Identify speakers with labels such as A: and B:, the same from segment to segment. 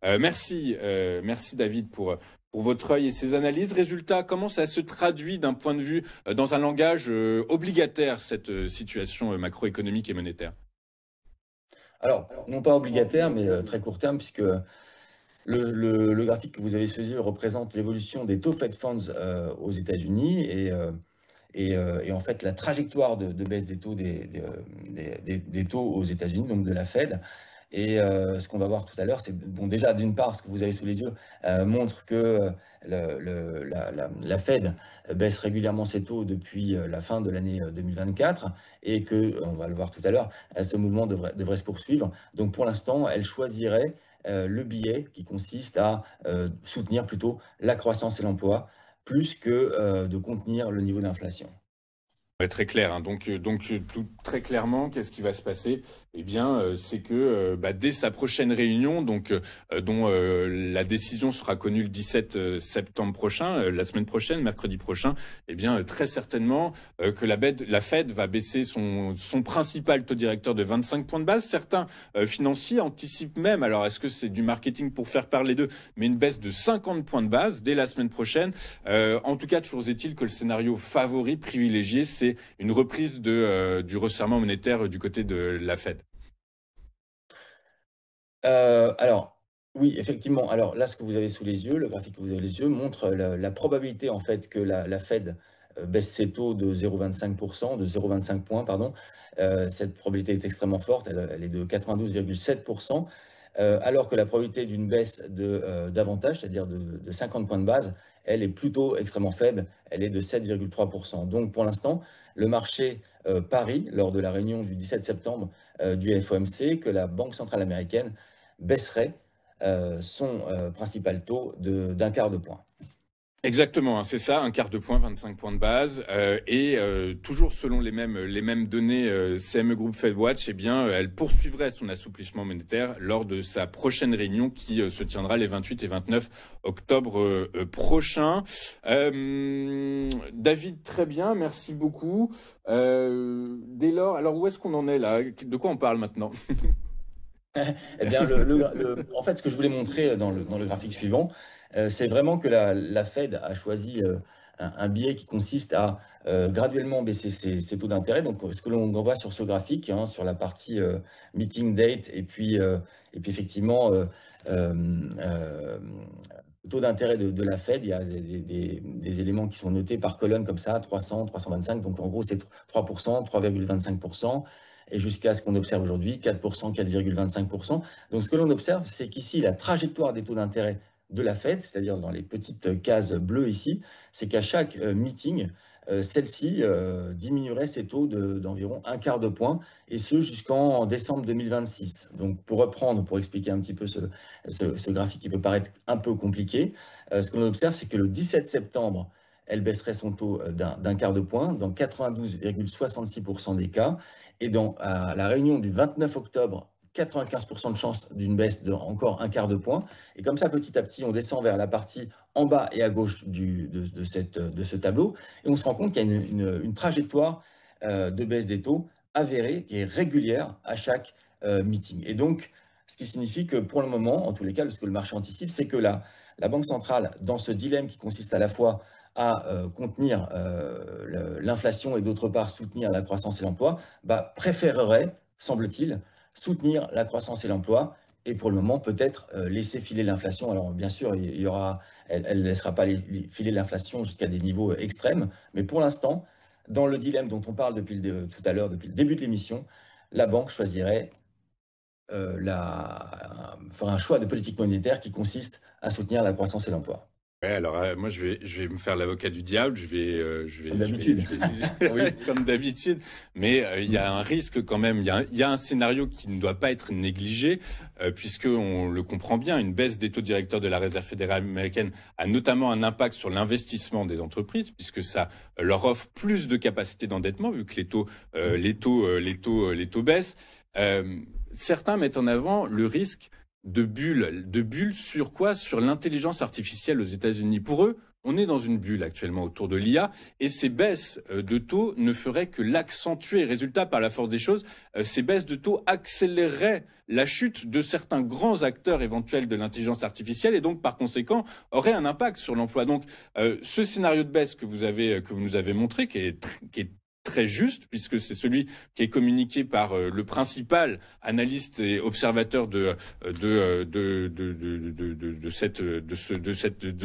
A: Merci David pour votre œil et ces analyses. Résultat, comment ça se traduit d'un point de vue, dans un langage obligataire, cette situation macroéconomique et monétaire?
B: Alors, non pas obligataire, mais très court terme, puisque le graphique que vous avez sous les yeux représente l'évolution des taux Fed Funds aux États-Unis et en fait la trajectoire de baisse des taux des taux aux États-Unis, donc de la Fed. Et ce qu'on va voir tout à l'heure, c'est bon, déjà d'une part, ce que vous avez sous les yeux montre que la Fed baisse régulièrement ses taux depuis la fin de l'année 2024 et que, on va le voir tout à l'heure, ce mouvement devrait se poursuivre. Donc pour l'instant, elle choisirait le biais qui consiste à soutenir plutôt la croissance et l'emploi plus que de contenir le niveau d'inflation.
A: Ouais, très clair, hein. Très clairement, qu'est-ce qui va se passer? Eh bien, c'est que dès sa prochaine réunion, dont la décision sera connue le 17 septembre prochain, la semaine prochaine, mercredi prochain, eh bien, très certainement que la Fed va baisser son principal taux directeur de 25 points de base. Certains financiers anticipent même, alors est-ce que c'est du marketing pour faire parler d'eux, mais une baisse de 50 points de base dès la semaine prochaine. En tout cas, toujours est-il que le scénario favori, privilégié, c'est une reprise du resserrement monétaire du côté de la Fed.
B: Alors, oui, effectivement. Alors là, ce que vous avez sous les yeux, le graphique que vous avez les yeux, montre la probabilité en fait que la Fed baisse ses taux de 0,25%, de 0,25 points, pardon. Cette probabilité est extrêmement forte, elle est de 92,7%, alors que la probabilité d'une baisse davantage, c'est-à-dire de 50 points de base, elle est plutôt extrêmement faible, elle est de 7,3%. Donc pour l'instant, le marché parie, lors de la réunion du 17 septembre du FOMC, que la Banque centrale américaine baisserait son principal taux d'un quart de point.
A: Exactement, hein, c'est ça, un quart de point, 25 points de base, toujours selon les mêmes données CME Group FedWatch, eh bien, elle poursuivrait son assouplissement monétaire lors de sa prochaine réunion qui se tiendra les 28 et 29 octobre prochains. David, très bien, merci beaucoup. Dès lors, alors où est-ce qu'on en est là? De quoi on parle maintenant?
B: Eh bien, en fait, ce que je voulais montrer dans le graphique suivant, c'est vraiment que la Fed a choisi un biais qui consiste à graduellement baisser ses taux d'intérêt. Donc, ce que l'on voit sur ce graphique, hein, sur la partie meeting date, et puis effectivement, taux d'intérêt de la Fed, il y a des éléments qui sont notés par colonne comme ça, 300, 325. Donc, en gros, c'est 3%, 3,25%. Et jusqu'à ce qu'on observe aujourd'hui, 4%, 4,25%. Donc ce que l'on observe, c'est qu'ici, la trajectoire des taux d'intérêt de la Fed, c'est-à-dire dans les petites cases bleues ici, c'est qu'à chaque meeting, celle-ci diminuerait ses taux d'environ un quart de point, et ce jusqu'en décembre 2026. Donc pour reprendre, pour expliquer un petit peu ce graphique qui peut paraître un peu compliqué, ce que l'on observe, c'est que le 17 septembre, elle baisserait son taux d'un quart de point dans 92,66% des cas. Et à la réunion du 29 octobre, 95% de chance d'une baisse de encore un quart de point. Et comme ça, petit à petit, on descend vers la partie en bas et à gauche de ce tableau. Et on se rend compte qu'il y a une trajectoire de baisse des taux avérée qui est régulière à chaque meeting. Et donc, ce qui signifie que pour le moment, en tous les cas, ce que le marché anticipe, c'est que la Banque centrale, dans ce dilemme qui consiste à la fois à contenir l'inflation et d'autre part soutenir la croissance et l'emploi, préférerait, semble-t-il, soutenir la croissance et l'emploi et pour le moment peut-être laisser filer l'inflation. Alors bien sûr, elle ne laissera pas filer l'inflation jusqu'à des niveaux extrêmes, mais pour l'instant, dans le dilemme dont on parle tout à l'heure, depuis le début de l'émission, la banque choisirait fera un choix de politique monétaire qui consiste à soutenir la croissance et l'emploi.
A: Ouais, alors moi je vais me faire l'avocat du diable,
B: Comme d'habitude.
A: Oui, comme d'habitude, mais il y a un risque quand même, il y a un scénario qui ne doit pas être négligé, puisque on le comprend bien, une baisse des taux directeurs de la Réserve fédérale américaine a notamment un impact sur l'investissement des entreprises, puisque ça leur offre plus de capacité d'endettement vu que les taux baissent. Certains mettent en avant le risque de bulles sur quoi? Sur l'intelligence artificielle aux États-Unis. Pour eux, On est dans une bulle actuellement autour de l'IA et ces baisses de taux ne feraient que l'accentuer. Résultat, par la force des choses, ces baisses de taux accéléreraient la chute de certains grands acteurs éventuels de l'intelligence artificielle et donc, par conséquent, auraient un impact sur l'emploi. Donc, ce scénario de baisse que vous nous avez montré, qui est très juste, puisque c'est celui qui est communiqué par le principal analyste et observateur de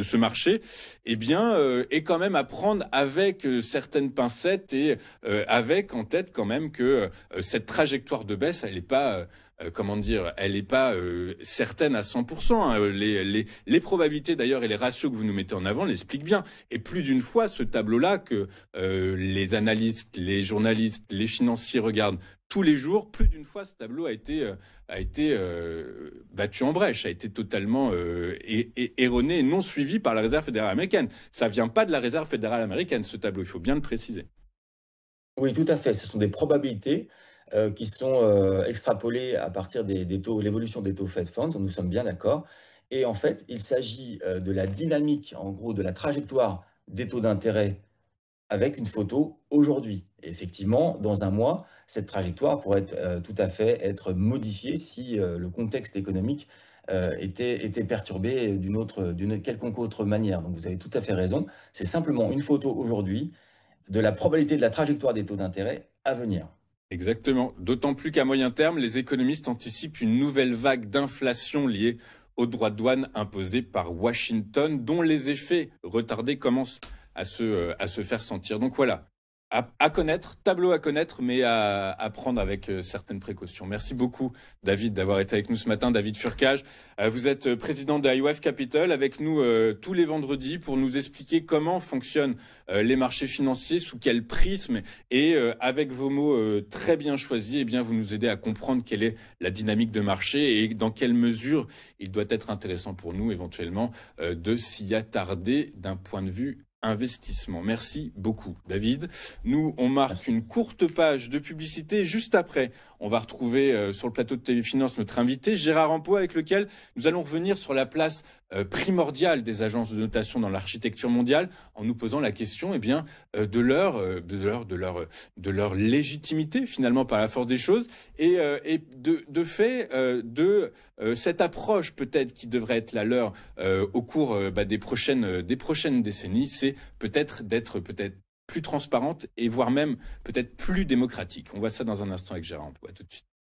A: ce marché, eh bien, est quand même à prendre avec certaines pincettes et avec en tête quand même que cette trajectoire de baisse, elle n'est pas comment dire, elle n'est pas certaine à 100%. Hein. Les probabilités d'ailleurs et les ratios que vous nous mettez en avant l'expliquent bien. Et plus d'une fois, ce tableau-là que les analystes, les journalistes, les financiers regardent tous les jours, plus d'une fois, ce tableau a été battu en brèche, a été totalement erroné et non suivi par la Réserve fédérale américaine. Ça vient pas de la Réserve fédérale américaine, ce tableau, il faut bien le préciser.
B: Oui, tout à fait. Ce sont des probabilités qui sont extrapolées à partir des taux, l'évolution des taux Fed Funds, nous sommes bien d'accord. Et en fait, il s'agit de la dynamique, en gros, de la trajectoire des taux d'intérêt avec une photo aujourd'hui. Et effectivement, dans un mois, cette trajectoire pourrait tout à fait être modifiée si le contexte économique était perturbé d'une quelconque autre manière. Donc vous avez tout à fait raison. C'est simplement une photo aujourd'hui de la probabilité de la trajectoire des taux d'intérêt à venir.
A: Exactement. D'autant plus qu'à moyen terme, les économistes anticipent une nouvelle vague d'inflation liée aux droits de douane imposés par Washington, dont les effets retardés commencent à se faire sentir. Donc voilà, à connaître, tableau à connaître, mais à prendre avec certaines précautions. Merci beaucoup, David, d'avoir été avec nous ce matin. David Furcage, vous êtes président de IOF Capital, avec nous tous les vendredis pour nous expliquer comment fonctionnent les marchés financiers, sous quel prisme, et avec vos mots très bien choisis, eh bien, vous nous aidez à comprendre quelle est la dynamique de marché et dans quelle mesure il doit être intéressant pour nous, éventuellement, de s'y attarder d'un point de vue investissement. Merci beaucoup, David. Nous, on marque une courte page de publicité. Juste après, on va retrouver sur le plateau de Téléfinance notre invité, Gérard Rampeau, avec lequel nous allons revenir sur la place primordiale des agences de notation dans l'architecture mondiale, en nous posant la question, eh bien, de leur légitimité, finalement, par la force des choses, et de fait de cette approche peut-être qui devrait être la leur au cours des prochaines décennies, c'est peut-être d'être plus transparente et voire même peut-être plus démocratique. On voit ça dans un instant avec Gérard Rampeau. À tout de suite.